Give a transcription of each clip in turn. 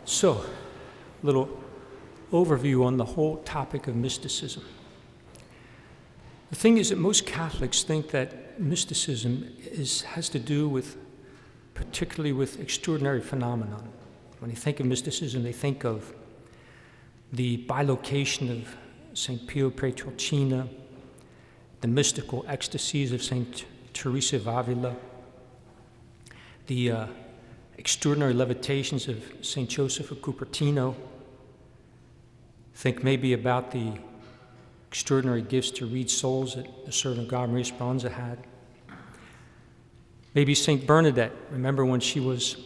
So, a little overview on the whole topic of mysticism. The thing is that most Catholics think that mysticism has to do with, particularly with extraordinary phenomenon. When they think of mysticism, they think of the bilocation of St. Pio Pietrelcina, the mystical ecstasies of St. Teresa of Avila, the extraordinary levitations of St. Joseph of Cupertino. Think maybe about the extraordinary gifts to read souls that the servant of God, Maria Speranza, had. Maybe St. Bernadette, remember when she was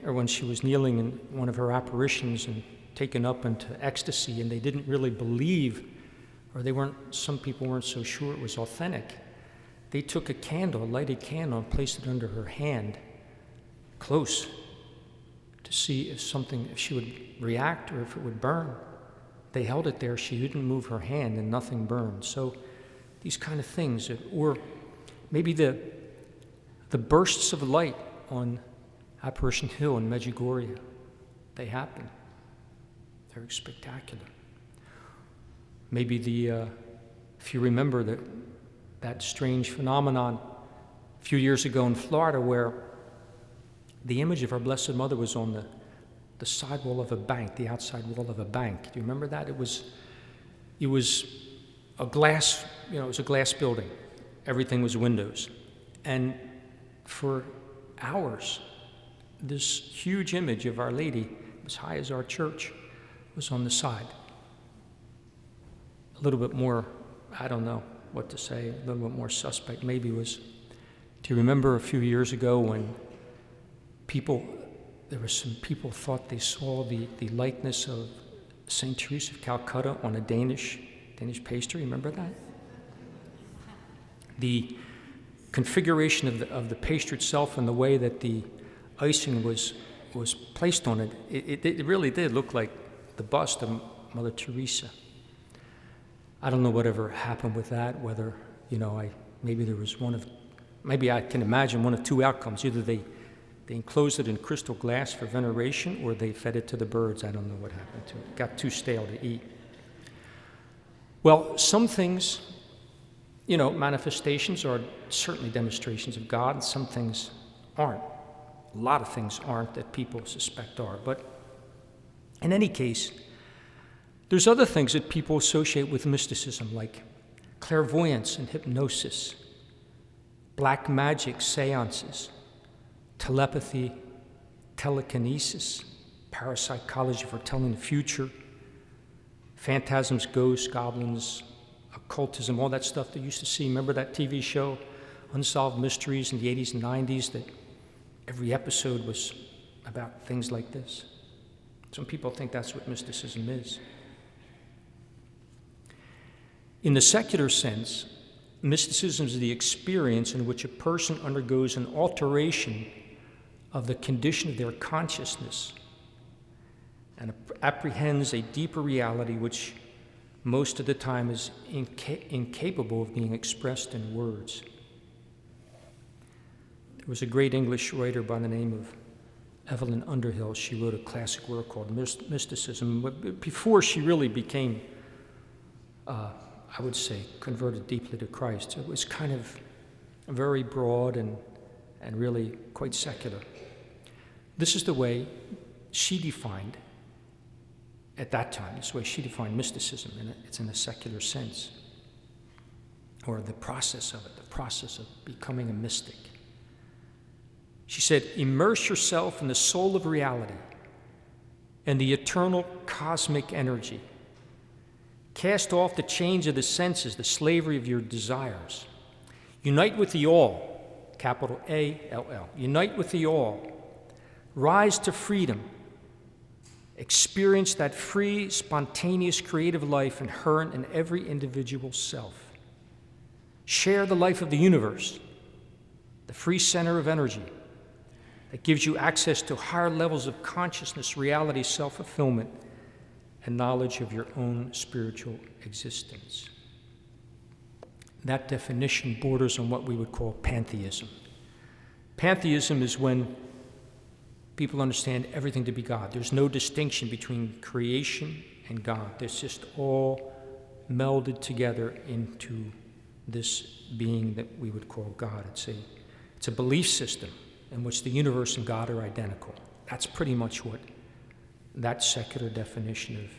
when she was kneeling in one of her apparitions and taken up into ecstasy, and they didn't really believe, or some people weren't so sure it was authentic. They took a lighted candle, and placed it under her hand, close, to see if she would react or if it would burn. They held it there, she didn't move her hand, and nothing burned. So these kind of things, or maybe the bursts of light on Apparition Hill in Medjugorje, they happen. They're spectacular. Maybe if you remember that strange phenomenon a few years ago in Florida where the image of our Blessed Mother was on the side wall of a bank, the outside wall of a bank. Do you remember that? It was a glass, it was a glass building. Everything was windows. And for hours, this huge image of Our Lady, as high as our church, was on the side. A little bit more, I don't know what to say, a little bit more suspect maybe was, do you remember a few years ago when there were some people thought they saw the likeness of St. Teresa of Calcutta on a Danish pastry, remember that? The configuration of the pastry itself and the way that the icing was placed on it, it really did look like the bust of Mother Teresa. I don't know whatever happened with that, whether, maybe I can imagine one of two outcomes. Either they enclosed it in crystal glass for veneration, or they fed it to the birds. I don't know what happened to it. It got too stale to eat. Well, some things, manifestations are certainly demonstrations of God, and some things aren't. A lot of things aren't that people suspect are. But in any case, there's other things that people associate with mysticism, like clairvoyance and hypnosis, black magic seances, telepathy, telekinesis, parapsychology for telling the future, phantasms, ghosts, goblins, occultism, all that stuff they used to see. Remember that TV show, Unsolved Mysteries, in the 80s and 90s, that every episode was about things like this? Some people think that's what mysticism is. In the secular sense, mysticism is the experience in which a person undergoes an alteration of the condition of their consciousness and apprehends a deeper reality which most of the time is incapable of being expressed in words. There was a great English writer by the name of Evelyn Underhill. She wrote a classic work called Mysticism. But before she really became, I would say, converted deeply to Christ, it was kind of very broad and really quite secular. This is the way she defined, at that time, this is the way she defined mysticism, and it's in a secular sense, or the process of becoming a mystic. She said, immerse yourself in the soul of reality and the eternal cosmic energy. Cast off the chains of the senses, the slavery of your desires. Unite with the all, capital A-L-L. Unite with the all. Rise to freedom. Experience that free, spontaneous, creative life inherent in every individual self. Share the life of the universe, the free center of energy that gives you access to higher levels of consciousness, reality, self-fulfillment, and knowledge of your own spiritual existence. That definition borders on what we would call pantheism. Pantheism is when people understand everything to be God. There's no distinction between creation and God. It's just all melded together into this being that we would call God. It's a belief system in which the universe and God are identical. That's pretty much what that secular definition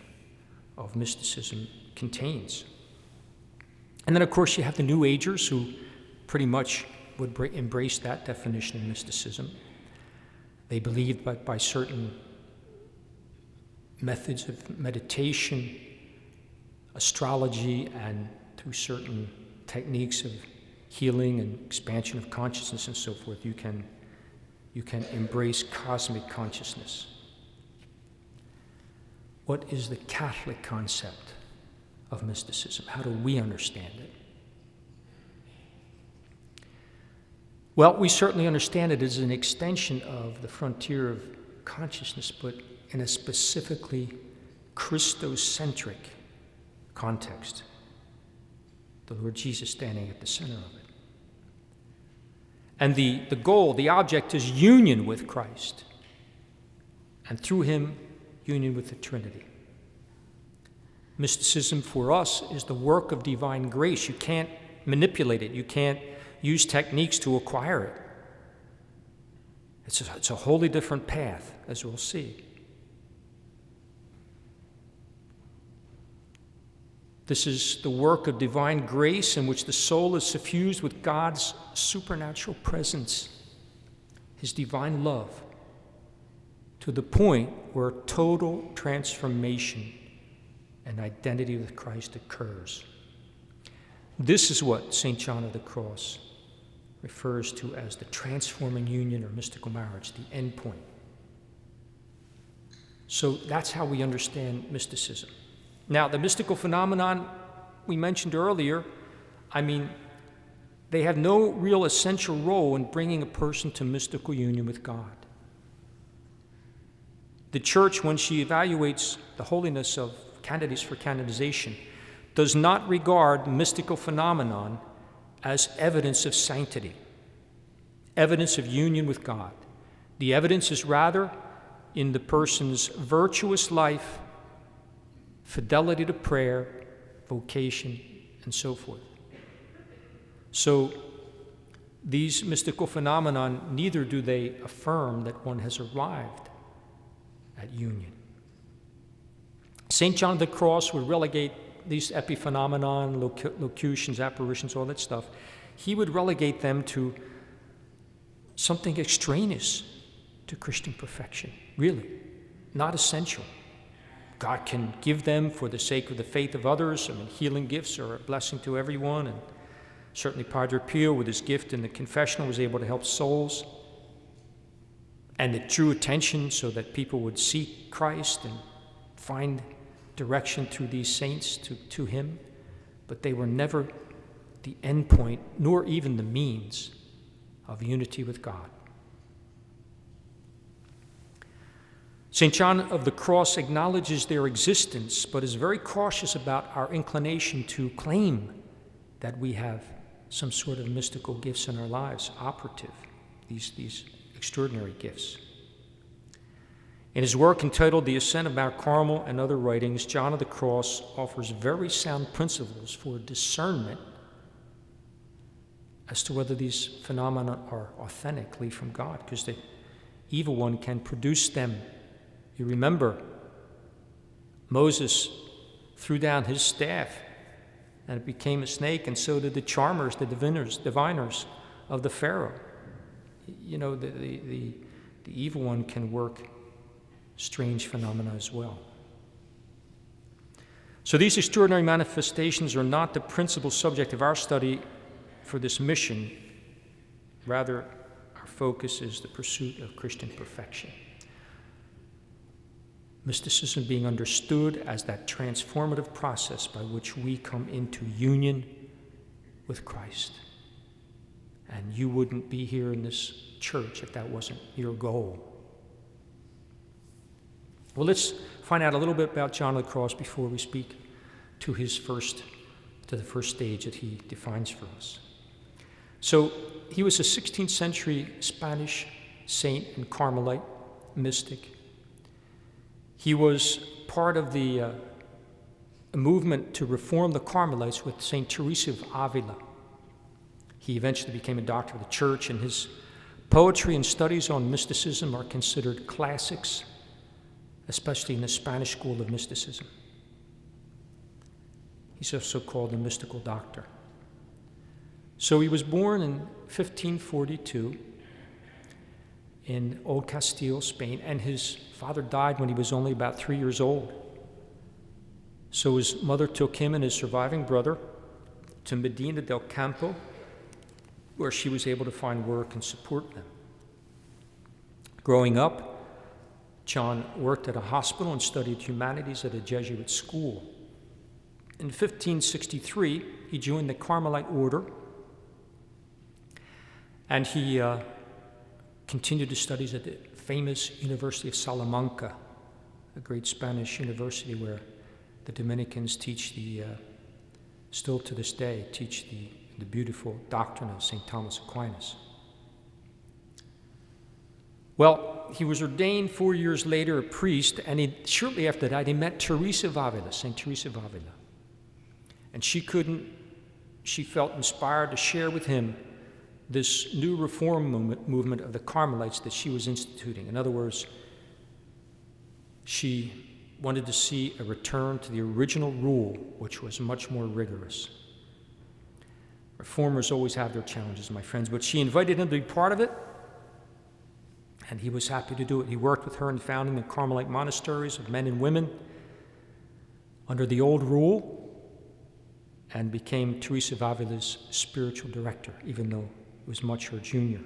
of mysticism contains. And then, of course, you have the New Agers who pretty much would embrace that definition of mysticism. They believed by certain methods of meditation, astrology, and through certain techniques of healing and expansion of consciousness and so forth, you can embrace cosmic consciousness. What is the Catholic concept of mysticism? How do we understand it? Well, we certainly understand it as an extension of the frontier of consciousness, but in a specifically Christocentric context. The Lord Jesus standing at the center of it. And the goal, the object is union with Christ. And through him, union with the Trinity. Mysticism for us is the work of divine grace. You can't manipulate it. You can't use techniques to acquire it. It's a wholly different path, as we'll see. This is the work of divine grace in which the soul is suffused with God's supernatural presence, his divine love, to the point where total transformation and identity with Christ occurs. This is what St. John of the Cross refers to as the transforming union or mystical marriage, the end point. So that's how we understand mysticism. Now, the mystical phenomenon we mentioned earlier, they have no real essential role in bringing a person to mystical union with God. The Church, when she evaluates the holiness of candidates for canonization, does not regard the mystical phenomenon as evidence of sanctity, evidence of union with God. The evidence is rather in the person's virtuous life, fidelity to prayer, vocation, and so forth. So these mystical phenomena, neither do they affirm that one has arrived at union. St. John of the Cross would relegate these epiphenomenon, locutions, apparitions, all that stuff. He would relegate them to something extraneous to Christian perfection, really, not essential. God can give them for the sake of the faith of others. Healing gifts are a blessing to everyone, and certainly Padre Pio, with his gift in the confessional, was able to help souls. And it drew attention so that people would seek Christ and find direction through these saints to him. But they were never the end point, nor even the means of unity with God. St. John of the Cross acknowledges their existence, but is very cautious about our inclination to claim that we have some sort of mystical gifts in our lives, operative, these extraordinary gifts. In his work entitled The Ascent of Mount Carmel and Other Writings, John of the Cross offers very sound principles for discernment as to whether these phenomena are authentically from God, because the evil one can produce them. You remember, Moses threw down his staff and it became a snake, and so did the charmers, the diviners of the Pharaoh. The evil one can work strange phenomena as well. So these extraordinary manifestations are not the principal subject of our study for this mission. Rather, our focus is the pursuit of Christian perfection. Mysticism being understood as that transformative process by which we come into union with Christ. And you wouldn't be here in this church if that wasn't your goal. Well, let's find out a little bit about John of the Cross before we speak to the first stage that he defines for us. So he was a 16th century Spanish saint and Carmelite, mystic. He was part of the movement to reform the Carmelites with St. Teresa of Avila. He eventually became a doctor of the church, and his poetry and studies on mysticism are considered classics, especially in the Spanish school of mysticism. He's also called the mystical doctor. So he was born in 1542 in Old Castile, Spain, and his father died when he was only about 3 years old. So his mother took him and his surviving brother to Medina del Campo, where she was able to find work and support them. Growing up, John worked at a hospital and studied humanities at a Jesuit school. In 1563, he joined the Carmelite order, and he continued his studies at the famous University of Salamanca, a great Spanish university where the Dominicans teach still to this day, teach the beautiful doctrine of St. Thomas Aquinas. Well, he was ordained 4 years later a priest, and shortly after that, he met Teresa of Avila, St. Teresa of Avila. And she felt inspired to share with him this new reform movement of the Carmelites that she was instituting. In other words, she wanted to see a return to the original rule, which was much more rigorous. Reformers always have their challenges, my friends, but she invited him to be part of it, and he was happy to do it. He worked with her in founding the Carmelite monasteries of men and women under the old rule, and became Teresa of Avila's spiritual director, even though he was much her junior.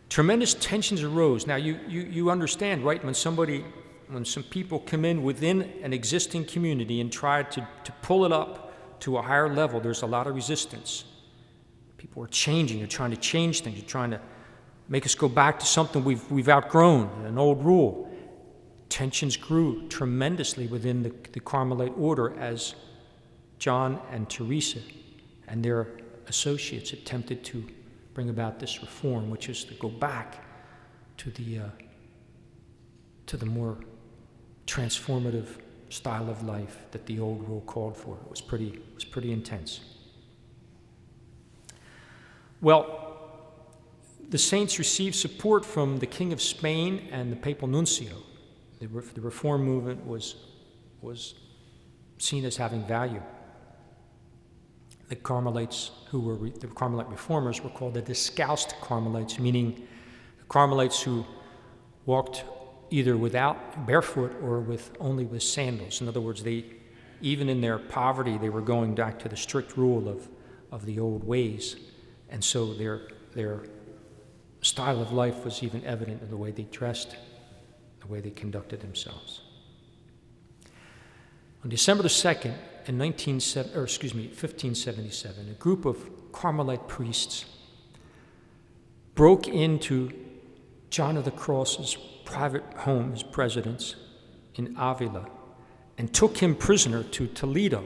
Tremendous tensions arose. Now, you understand, right? When some people come in within an existing community and try to pull it up to a higher level, there's a lot of resistance. People are changing. They're trying to change things. They're trying to make us go back to something we've outgrown, an old rule. Tensions grew tremendously within the Carmelite order as John and Teresa and their associates attempted to bring about this reform, which is to go back to the more transformative style of life that the old rule called for. It was pretty intense. Well, the saints received support from the King of Spain and the papal nuncio. The reform movement was seen as having value. The Carmelites, the Carmelite reformers, were called the Discalced Carmelites, meaning the Carmelites who walked either barefoot or only with sandals. In other words, even in their poverty, they were going back to the strict rule of the old ways, and so their style of life was even evident in the way they dressed, the way they conducted themselves. On December the 2nd, in 1577, a group of Carmelite priests broke into John of the Cross's private home, his residence in Avila, and took him prisoner to Toledo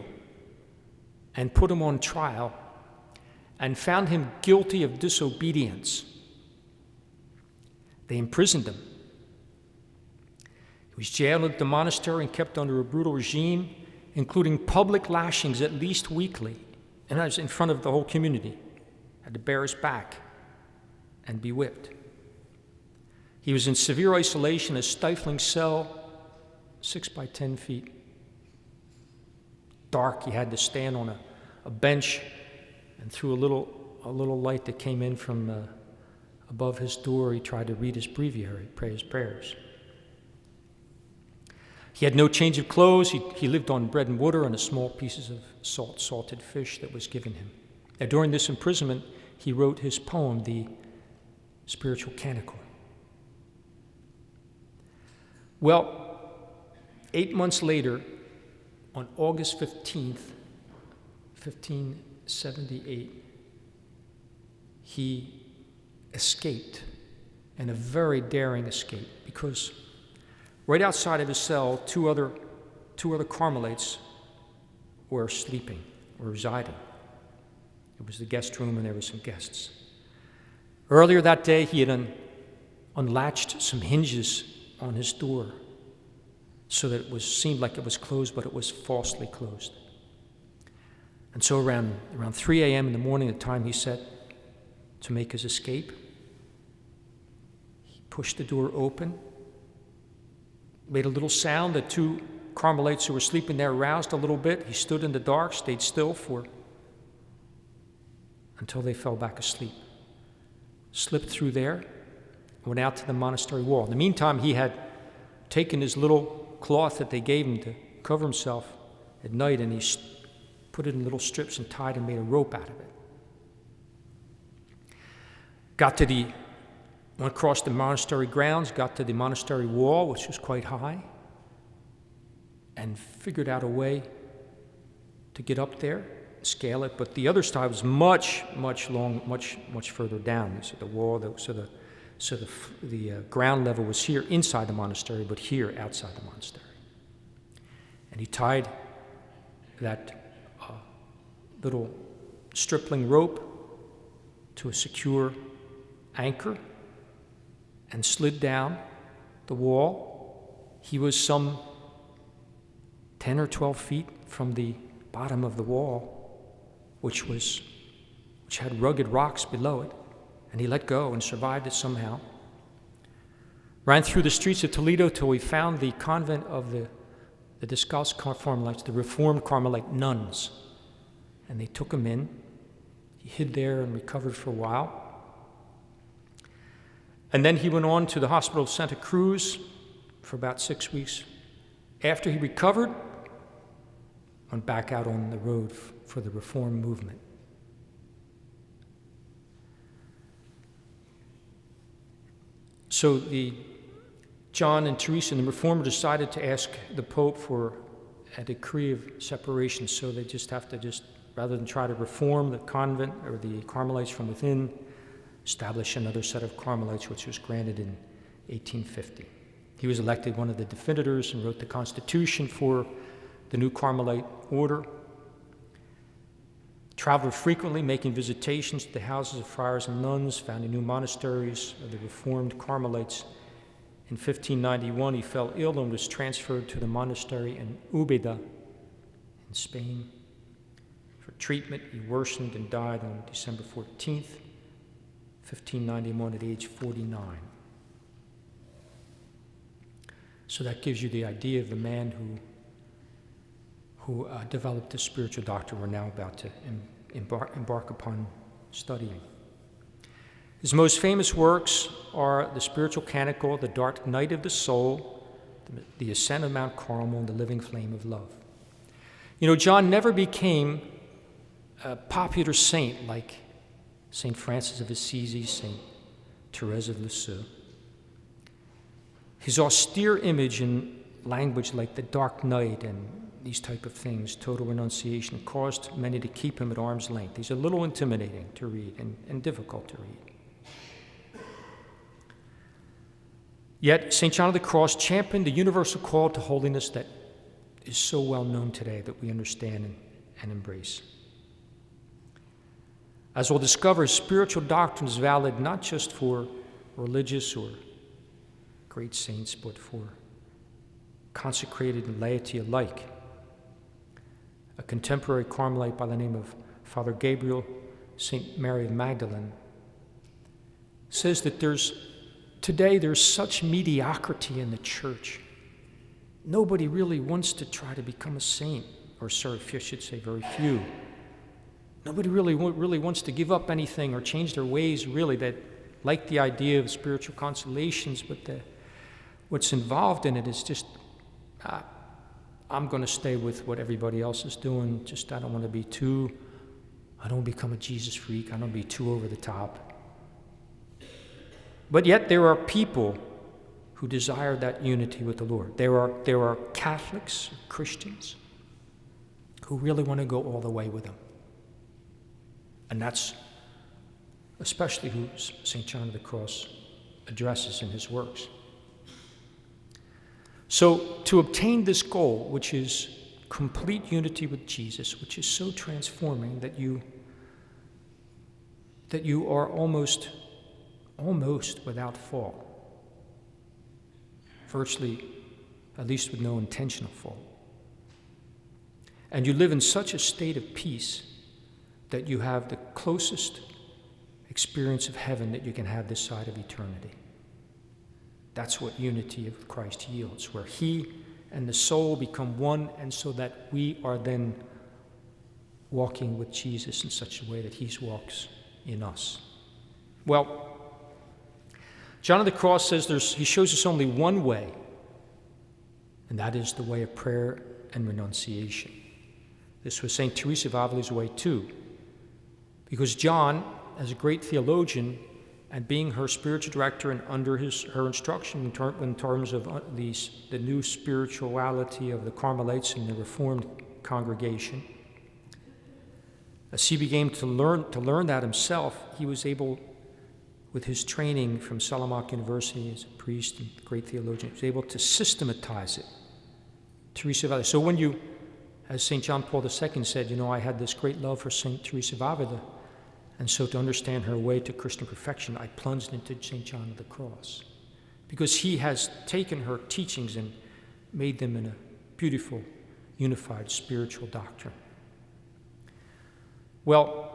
and put him on trial and found him guilty of disobedience. They imprisoned him. He was jailed at the monastery and kept under a brutal regime, including public lashings at least weekly, and that was in front of the whole community. Had to bear his back and be whipped. He was in severe isolation, a stifling cell, 6 by 10 feet. Dark, he had to stand on a bench, and through a little light that came in from above his door, he tried to read his breviary, pray his prayers. He had no change of clothes. He lived on bread and water and the small pieces of salted fish that was given him. Now, during this imprisonment, he wrote his poem, the Spiritual Canticle. Well, 8 months later, on August 15th, 1578, he escaped, and a very daring escape, because right outside of his cell, two other Carmelites were sleeping, or residing. It was the guest room, and there were some guests. Earlier that day, he had unlatched some hinges on his door so that it seemed like it was closed, but it was falsely closed. And so around 3 a.m. in the morning, the time he set to make his escape, he pushed the door open, made a little sound. The two Carmelites who were sleeping there roused a little bit. He stood in the dark, stayed still until they fell back asleep. Slipped through there, went out to the monastery wall. In the meantime, he had taken his little cloth that they gave him to cover himself at night, and he put it in little strips and tied and made a rope out of it. Went across the monastery grounds, got to the monastery wall, which was quite high, and figured out a way to get up there, scale it. But the other side was much further down. So the wall, the ground level was here inside the monastery, but here outside the monastery. And he tied that little stripling rope to a secure anchor and slid down the wall. He was some 10 or 12 feet from the bottom of the wall, which had rugged rocks below it, and he let go and survived it somehow. Ran through the streets of Toledo till we found the convent of the Descalced Carmelites, the Reformed Carmelite nuns, and they took him in. He hid there and recovered for a while. And then he went on to the hospital of Santa Cruz for about 6 weeks. After he recovered, went back out on the road for the Reform movement. So John and Teresa and the Reformer decided to ask the Pope for a decree of separation, so they rather than try to reform the convent or the Carmelites from within, establish another set of Carmelites, which was granted in 1850. He was elected one of the definities and wrote the Constitution for the new Carmelite order. Traveled frequently, making visitations to the houses of friars and nuns, founding new monasteries of the Reformed Carmelites. In 1591, he fell ill and was transferred to the monastery in Úbeda in Spain. For treatment, he worsened and died on December 14th, 1591 at age 49. So that gives you the idea of the man who developed the spiritual doctrine we're now about to embark upon studying. His most famous works are the Spiritual Canticle, the Dark Night of the Soul, the Ascent of Mount Carmel, and the Living Flame of Love. You know, John never became a popular saint like St. Francis of Assisi, St. Therese of Lisieux. His austere image and language like the dark night and these type of things, total renunciation, caused many to keep him at arm's length. He's a little intimidating to read and difficult to read. Yet St. John of the Cross championed the universal call to holiness that is so well known today, that we understand and embrace. As we'll discover, spiritual doctrine is valid not just for religious or great saints, but for consecrated laity alike. A contemporary Carmelite by the name of Father Gabriel, St. Mary of Magdalene, says that today there's such mediocrity in the church. Nobody really wants to try to become a saint, or I should say very few. Nobody really wants to give up anything or change their ways, really, that like the idea of spiritual consolations, but what's involved in it is just, I'm going to stay with what everybody else is doing. I don't want to I don't become a Jesus freak. I don't be too over the top. But yet there are people who desire that unity with the Lord. There are Catholics, Christians, who really want to go all the way with Him. And that's especially who St. John of the Cross addresses in his works. So to obtain this goal, which is complete unity with Jesus, which is so transforming that you are almost without fault, virtually, at least with no intentional fault. And you live in such a state of peace that you have the closest experience of heaven that you can have this side of eternity. That's what unity of Christ yields, where he and the soul become one, and so that we are then walking with Jesus in such a way that he walks in us. Well, John of the Cross says he shows us only one way, and that is the way of prayer and renunciation. This was St. Teresa of Avila's way too, because John, as a great theologian, and being her spiritual director and under her instruction in terms of the new spirituality of the Carmelites and the Reformed congregation, as he began to learn that himself, he was able, with his training from Salamanca University as a priest and great theologian, he was able to systematize it. Teresa of Avila. So when you, as St. John Paul II said, I had this great love for St. Teresa of Avila, and so to understand her way to Christian perfection, I plunged into St. John of the Cross, because he has taken her teachings and made them in a beautiful, unified spiritual doctrine. Well,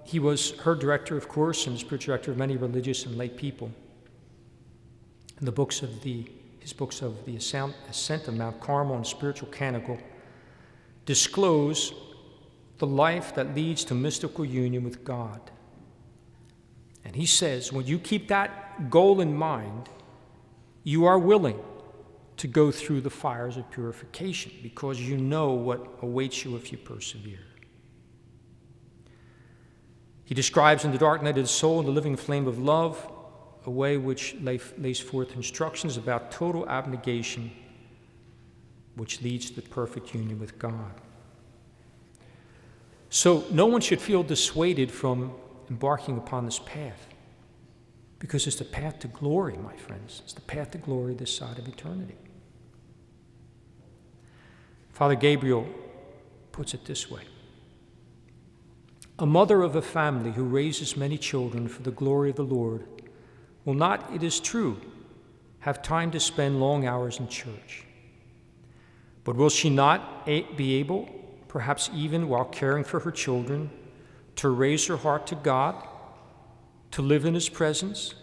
he was her director, of course, and the spiritual director of many religious and lay people. And his books of the Ascent of Mount Carmel and Spiritual Canticle disclose the life that leads to mystical union with God. And he says, when you keep that goal in mind, you are willing to go through the fires of purification, because you know what awaits you if you persevere. He describes in the dark night of the soul and the living flame of love a way which lays forth instructions about total abnegation, which leads to perfect union with God. So no one should feel dissuaded from embarking upon this path, because it's the path to glory, my friends. It's the path to glory this side of eternity. Father Gabriel puts it this way: a mother of a family who raises many children for the glory of the Lord will not, it is true, have time to spend long hours in church. But will she not be able, perhaps even while caring for her children, to raise her heart to God, to live in his presence,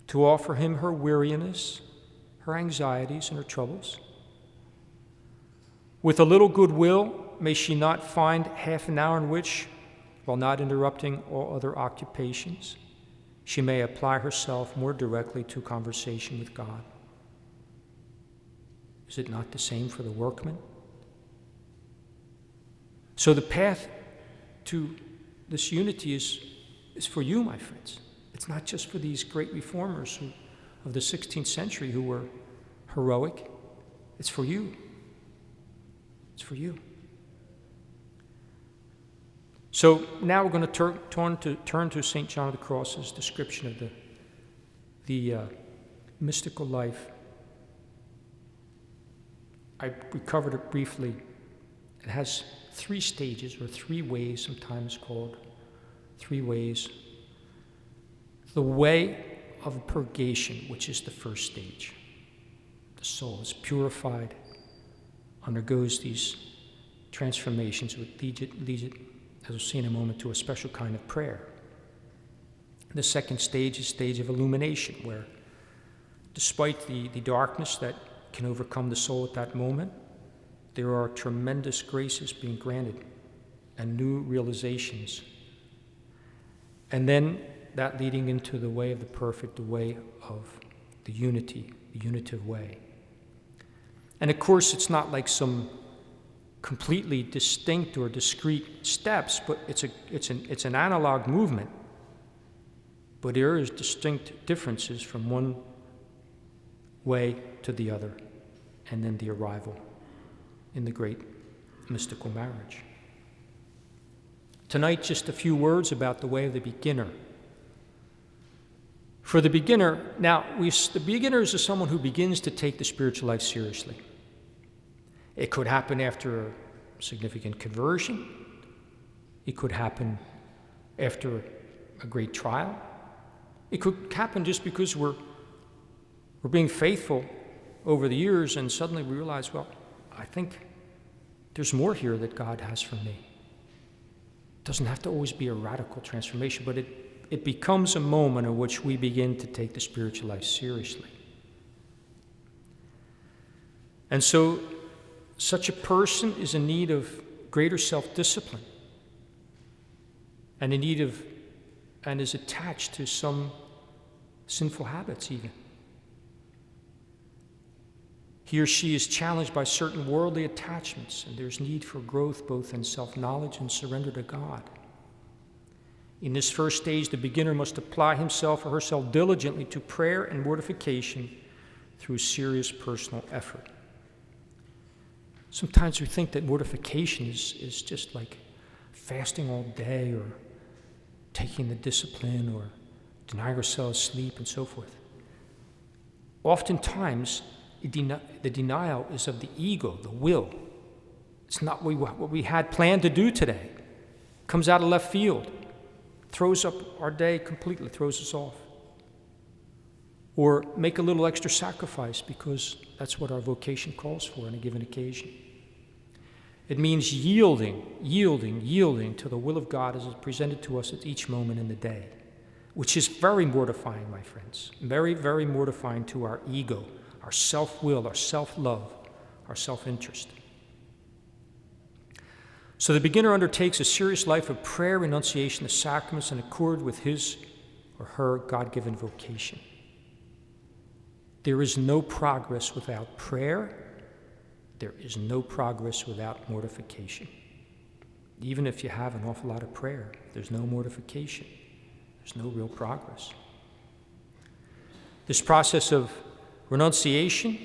to offer him her weariness, her anxieties, and her troubles? With a little goodwill, may she not find half an hour in which, while not interrupting all other occupations, she may apply herself more directly to conversation with God? Is it not the same for the workman? So the path to this unity is for you, my friends. It's not just for these great reformers of the 16th century who were heroic. It's for you. It's for you. So now we're going to turn to St. John of the Cross's description of the mystical life. We covered it briefly. It has 3 stages, or 3 ways, sometimes called 3 ways. The way of purgation, which is the first stage. The soul is purified, undergoes these transformations, which leads it, as we'll see in a moment, to a special kind of prayer. The second stage is stage of illumination, where despite the darkness that can overcome the soul at that moment, there are tremendous graces being granted and new realizations. And then that leading into the way of the perfect, the way of the unitive way. And of course, it's not like some completely distinct or discrete steps, but it's an analog movement. But there is distinct differences from one way to the other, and then the arrival in the great mystical marriage. Tonight, just a few words about the way of the beginner. For the beginner, the beginner is someone who begins to take the spiritual life seriously. It could happen after a significant conversion. It could happen after a great trial. It could happen just because we're being faithful over the years, and suddenly we realize, well, I think there's more here that God has for me. It doesn't have to always be a radical transformation, but it becomes a moment in which we begin to take the spiritual life seriously. And so, such a person is in need of greater self-discipline, and in need of, and is attached to some sinful habits even. He or she is challenged by certain worldly attachments, and there's need for growth both in self-knowledge and surrender to God. In this first stage, the beginner must apply himself or herself diligently to prayer and mortification through serious personal effort. Sometimes we think that mortification is just like fasting all day or taking the discipline or denying ourselves sleep and so forth. Oftentimes, the denial is of the ego, the will. It's not what we had planned to do today. It comes out of left field, throws up our day completely, throws us off. Or make a little extra sacrifice because that's what our vocation calls for on a given occasion. It means yielding to the will of God as it's presented to us at each moment in the day, which is very mortifying, my friends. Very, very mortifying to our ego, our self-will, our self-love, our self-interest. So the beginner undertakes a serious life of prayer, renunciation, the sacraments, in accord with his or her God-given vocation. There is no progress without prayer. There is no progress without mortification. Even if you have an awful lot of prayer, there's no mortification. There's no real progress. This process of renunciation,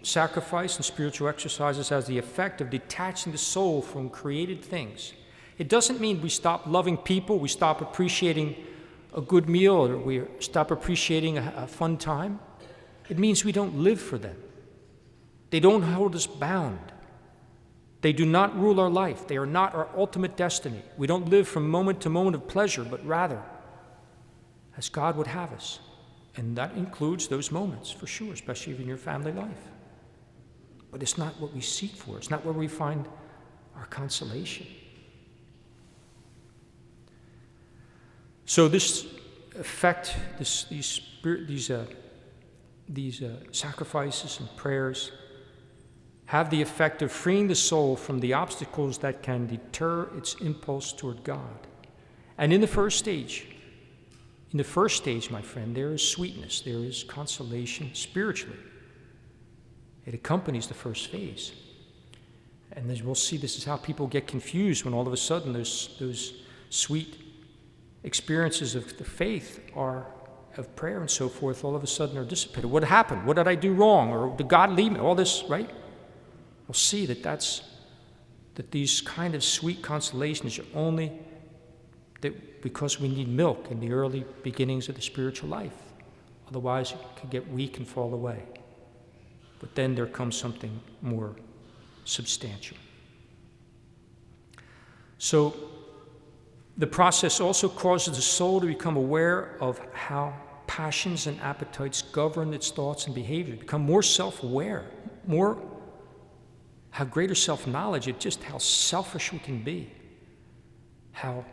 sacrifice, and spiritual exercises has the effect of detaching the soul from created things. It doesn't mean we stop loving people, we stop appreciating a good meal, or we stop appreciating a fun time. It means we don't live for them. They don't hold us bound. They do not rule our life. They are not our ultimate destiny. We don't live from moment to moment of pleasure, but rather as God would have us. And that includes those moments, for sure, especially in your family life. But it's not what we seek for. It's not where we find our consolation. So this effect, these sacrifices and prayers have the effect of freeing the soul from the obstacles that can deter its impulse toward God. And in the first stage, my friend, there is sweetness, there is consolation spiritually. It accompanies the first phase. And as we'll see, this is how people get confused when all of a sudden those sweet experiences of the faith of prayer and so forth, all of a sudden are dissipated. What happened? What did I do wrong? Or did God leave me? All this, right? We'll see that these kind of sweet consolations are only because we need milk in the early beginnings of the spiritual life. Otherwise, it could get weak and fall away. But then there comes something more substantial. So the process also causes the soul to become aware of how passions and appetites govern its thoughts and behavior, become more self-aware, have greater self-knowledge of just how selfish we can be, how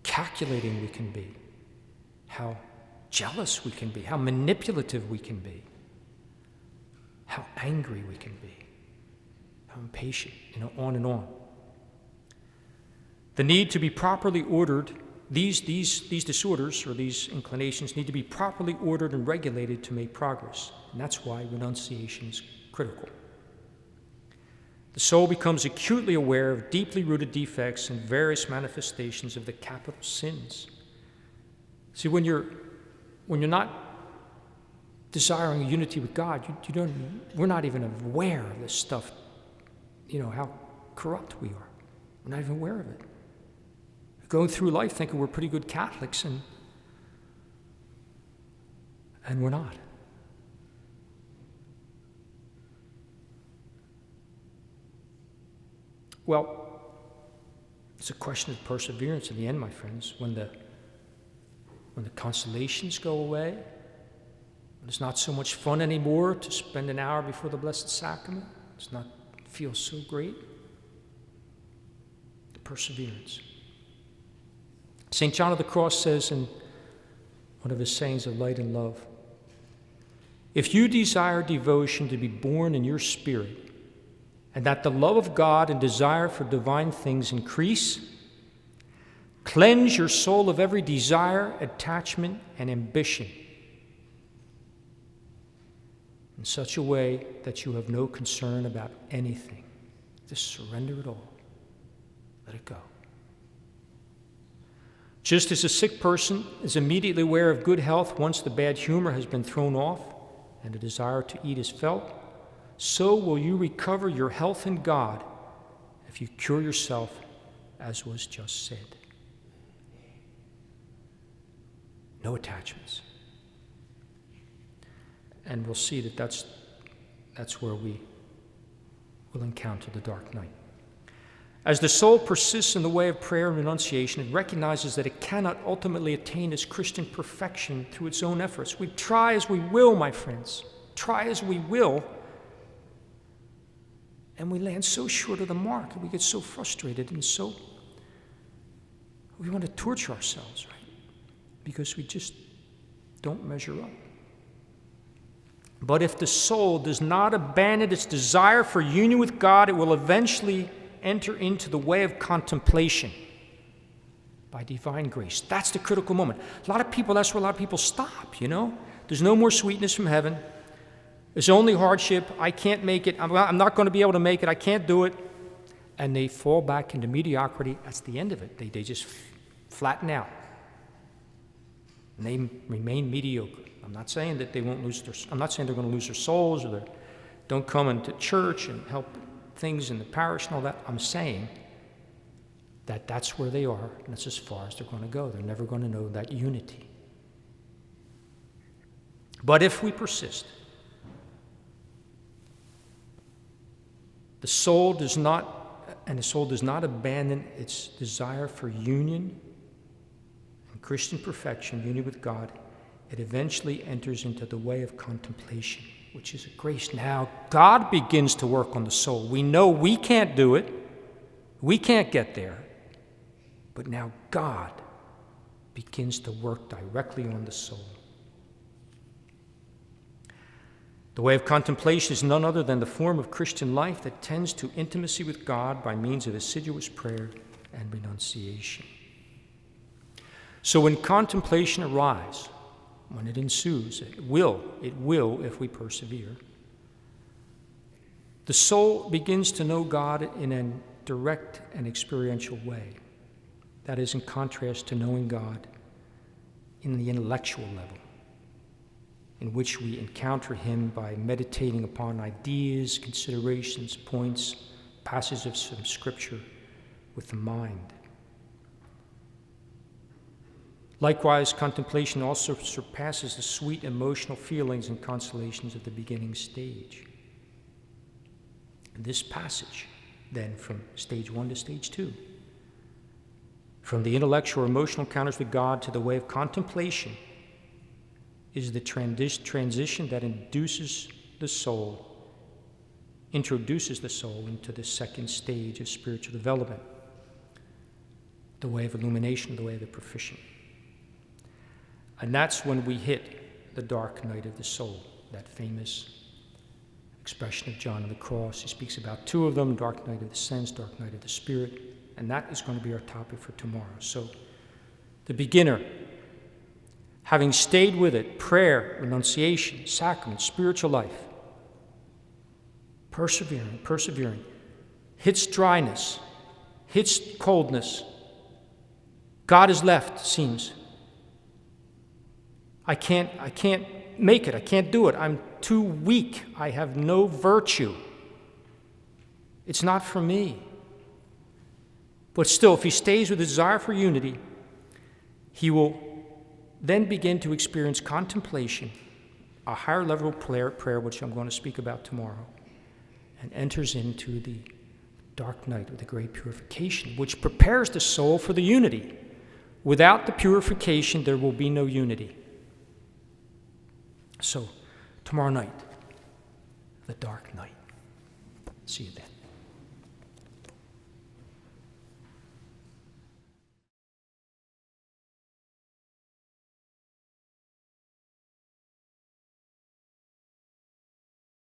calculating we can be, how jealous we can be, how manipulative we can be, how angry we can be, how impatient, on and on. The need to be properly ordered, these disorders or these inclinations need to be properly ordered and regulated to make progress. And that's why renunciation is critical. The soul becomes acutely aware of deeply rooted defects and various manifestations of the capital sins. See, when you're not desiring unity with God, we're not even aware of this stuff, how corrupt we are. We're not even aware of it. We're going through life thinking we're pretty good Catholics, and we're not. Well, it's a question of perseverance in the end, my friends. When the consolations go away, It's not so much fun anymore to spend an hour before the Blessed Sacrament. It's not feel so great. The perseverance. St. John of the Cross says in one of his sayings of light and love, if you desire devotion to be born in your spirit, and that the love of God and desire for divine things increase, cleanse your soul of every desire, attachment, and ambition in such a way that you have no concern about anything. Just surrender it all. Let it go. Just as a sick person is immediately aware of good health once the bad humor has been thrown off and a desire to eat is felt, so will you recover your health in God if you cure yourself as was just said. No attachments. And we'll see that that's where we will encounter the dark night. As the soul persists in the way of prayer and renunciation, it recognizes that it cannot ultimately attain its Christian perfection through its own efforts. We try as we will, my friends, try as we will, and we land so short of the mark, and we get so frustrated, and so we want to torture ourselves, right? Because we just don't measure up. But if the soul does not abandon its desire for union with God, it will eventually enter into the way of contemplation by divine grace. That's the critical moment. That's where a lot of people stop, you know? There's no more sweetness from heaven. There's only hardship. I can't make it. I'm not going to be able to make it. I can't do it. And they fall back into mediocrity. That's the end of it. They just flatten out. And they remain mediocre. I'm not saying that I'm not saying they're going to lose their souls or they don't come into church and help things in the parish and all that. I'm saying that that's where they are, and that's as far as they're going to go. They're never going to know that unity. But if we persist, the soul does not abandon its desire for union and Christian perfection, union with God. It eventually enters into the way of contemplation, which is a grace. Now, God begins to work on the soul. We know we can't do it. We can't get there. But now God begins to work directly on the soul. The way of contemplation is none other than the form of Christian life that tends to intimacy with God by means of assiduous prayer and renunciation. So when contemplation arrives, when it ensues, it will if we persevere, the soul begins to know God in a direct and experiential way. That is in contrast to knowing God in the intellectual level, in which we encounter Him by meditating upon ideas, considerations, points, passages from Scripture with the mind. Likewise, contemplation also surpasses the sweet emotional feelings and consolations of the beginning stage. This passage, then, from stage 1 to stage 2, from the intellectual or emotional encounters with God to the way of contemplation, is the transition that introduces the soul into the second stage of spiritual development, the way of illumination, the way of the proficient. And that's when we hit the dark night of the soul, that famous expression of John on the cross. He speaks about two of them, dark night of the sense, dark night of the spirit, and that is going to be our topic for tomorrow. So the beginner, having stayed with it, prayer, renunciation, sacrament, spiritual life, persevering, hits dryness, hits coldness. God is left, seems. I can't make it. I can't do it. I'm too weak. I have no virtue. It's not for me. But still, if he stays with a desire for unity, he will then begin to experience contemplation, a higher level of prayer, which I'm going to speak about tomorrow, and enters into the dark night of the great purification, which prepares the soul for the unity. Without the purification, there will be no unity. So, tomorrow night, the dark night. See you then.